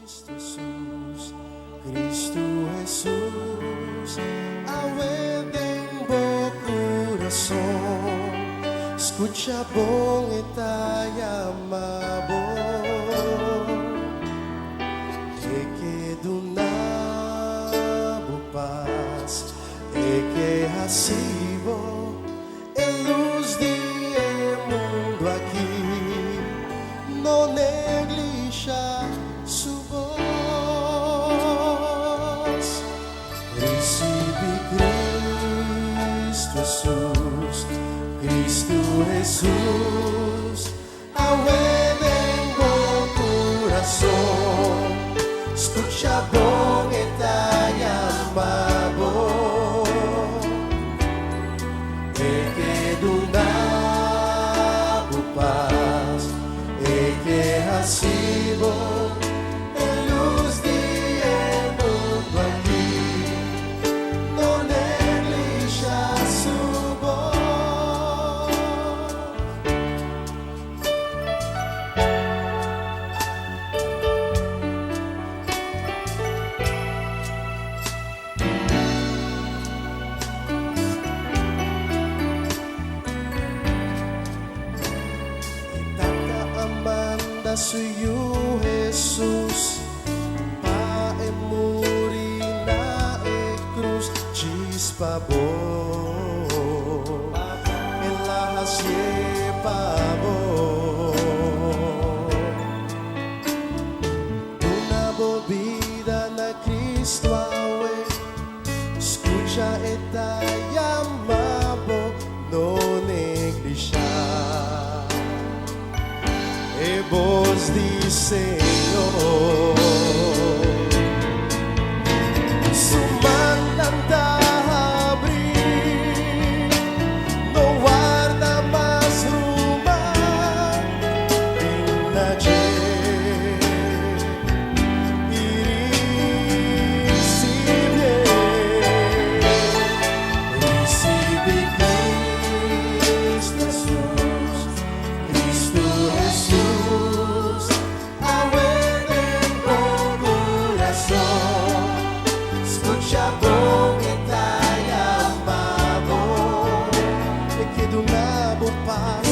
Cristo Jesús, Cristo Jesús, awedeng bo corazón, escucha bong itaya mabo, eke dunabo paz, eke hasibo, luz de mundo aqui, no neglisha su voz. Recibe Cristo Jesús, Cristo Jesús, awedeng bom corazón, escucha bom itaya mabo, eke dunabo paz, eke hasibo, luz de mundo aqui, no neglisha su voz. Itaka suyo Jesus, paemuri na cruz, chispabo, elahasye pabo, una bobida na Cristo awe, escucha esta llamabo, no neglisha. Voz de Senhor, su mandanta abrir, no guarda más ruma, inaje, recibe Cristo Jesús, Cristo Jesús, awedeng bom corazón, escucha bom itaya mabo, eke dunabo paz,